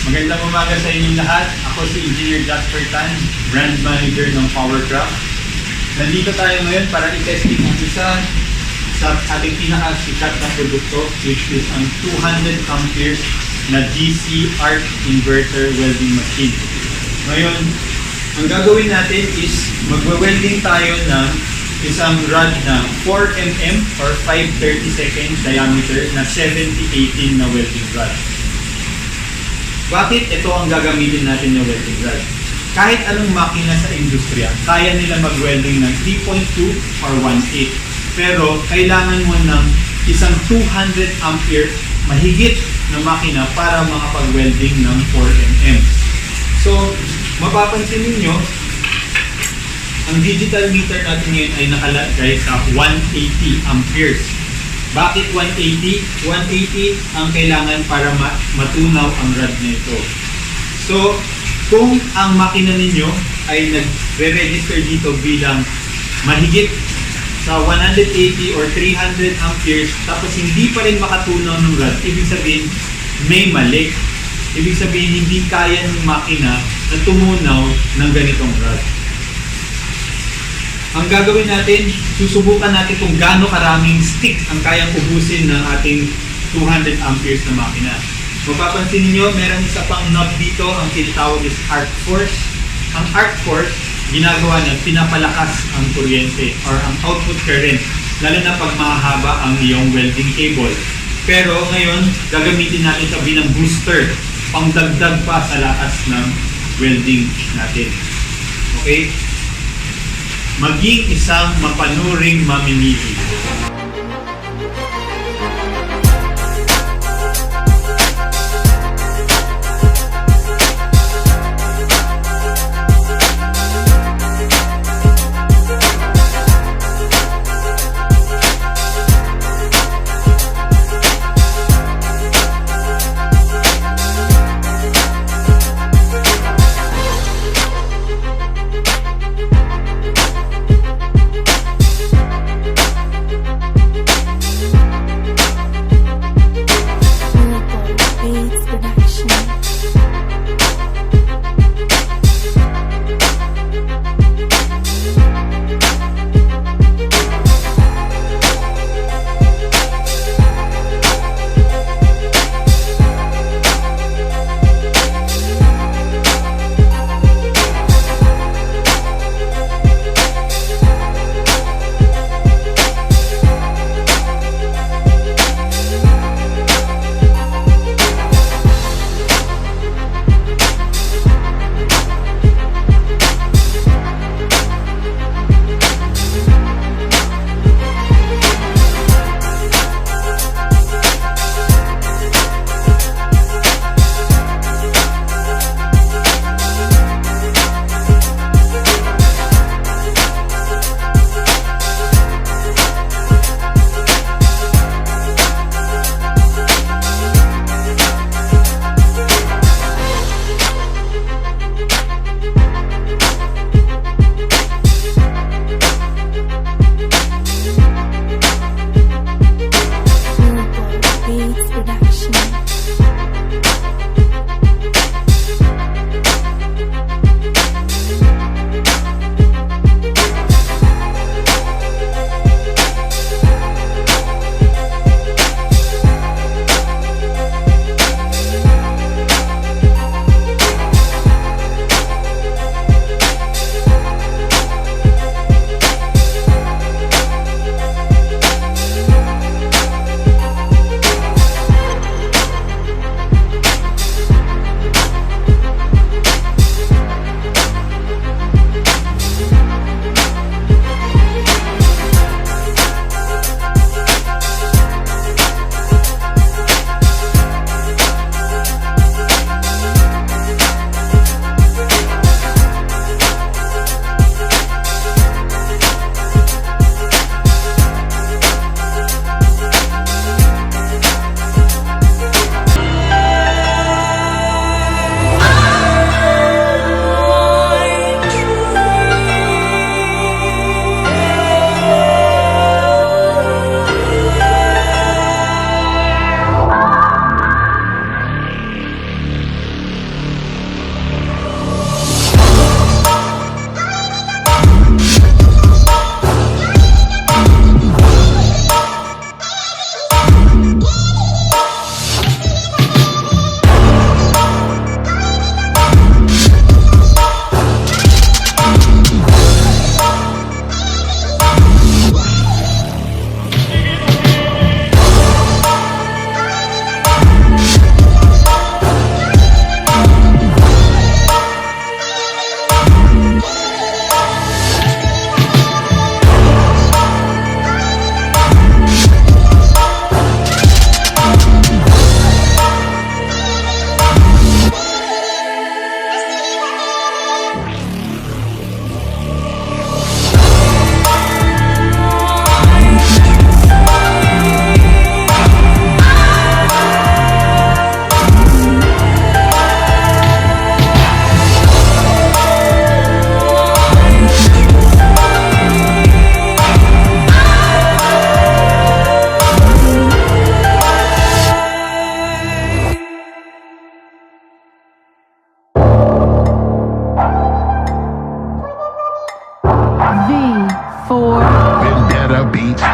Magandang umaga sa inyong lahat. Ako si Engineer Jasper Tan, Brand Manager ng Powercraft. Nandito tayo ngayon para i-testing ang isa sa ating pinakasikat na produkto, which is ang 200 amperes na DC arc inverter welding machine. Ngayon, ang gagawin natin is magwe-welding tayo ng isang rod na 4 mm or 5/32 diameter na 70-18 na welding rod. Bakit ito ang gagamitin natin na welding rod? Kahit anong makina sa industriya, kaya nila mag-welding ng 3.2 or 1/8. Pero kailangan mo ng isang 200 ampere mahigit na makina para makapag-welding ng 4 mm. So, mapapansin ninyo, ang digital meter natin ngayon ay nakalagay sa 180 amperes. Bakit 180? 180 ang kailangan para matunaw ang rod na ito. So, kung ang makina ninyo ay nagre-register dito bilang mahigit sa 180 or 300 amperes tapos hindi pa rin makatunaw ng rod, ibig sabihin may mali. Ibig sabihin hindi kaya ng makina na tumunaw ng ganitong rod. Ang gagawin natin, susubukan natin kung gaano karaming stick ang kayang ubusin ng ating 200 amperes na makina. Mapapansin niyo, meron isa pang knob dito, ang tinatawag is arc force. Ang arc force, ginagawa niya, pinapalakas ang kuryente or ang output current, lalo na pag mahaba ang iyong welding cable. Pero ngayon, gagamitin natin sa bilang booster, pangdagdag pa sa lakas ng welding natin. Okay? Maging isang mapanuring mamimili.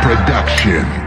Production.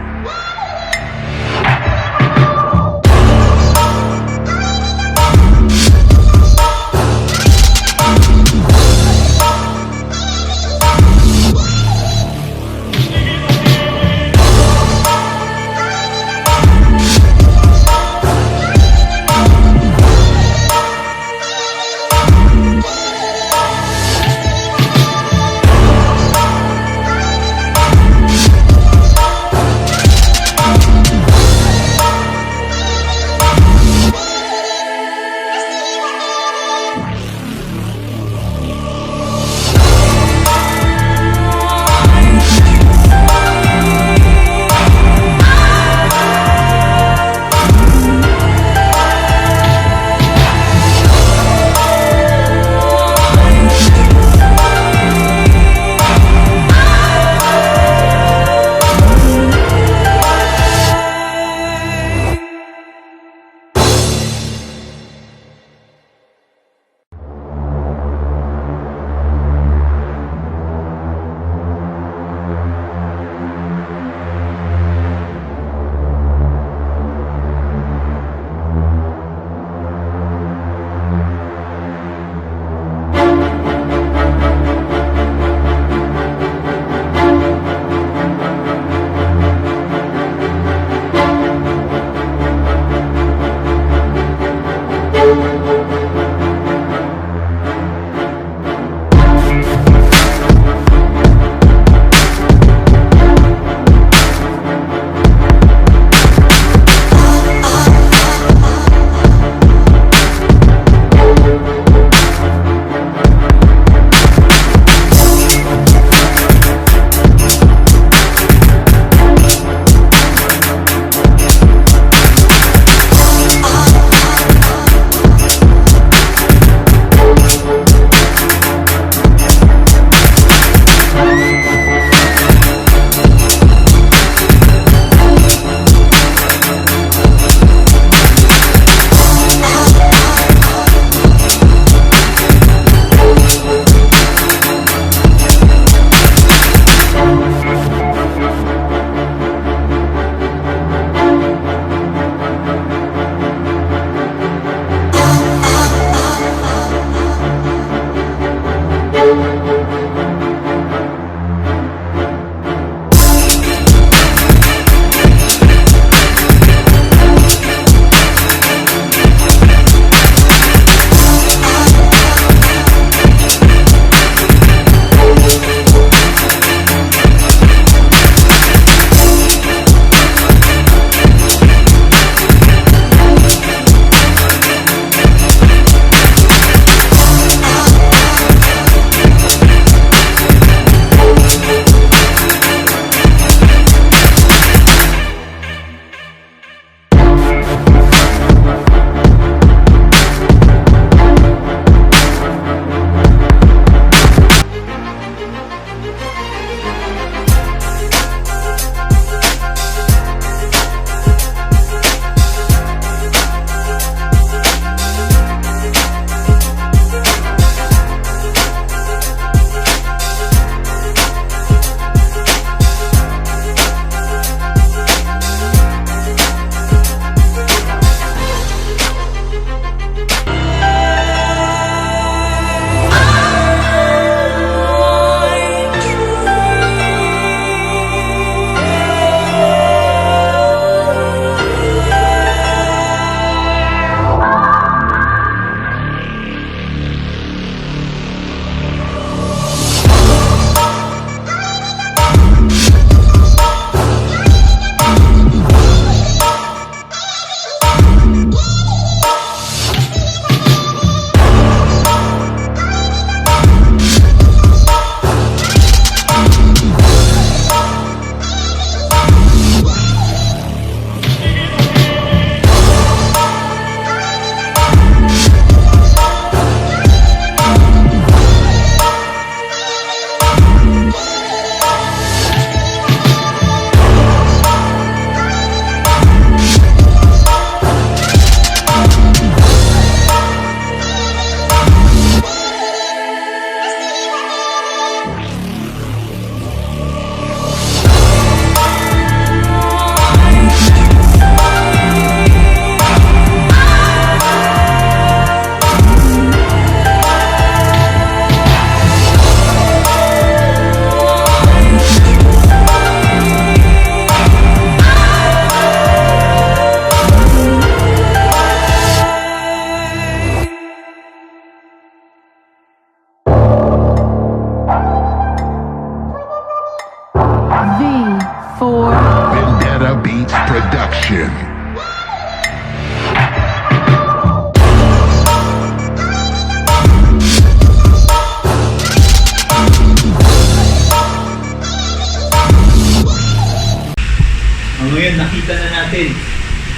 nakita na natin.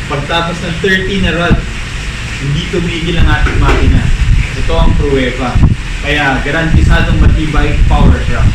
Pagtapos ng 30 na rod, hindi tumigil ang ating makina. Ito ang pruweba. Kaya garantisadong matibay Powercraft.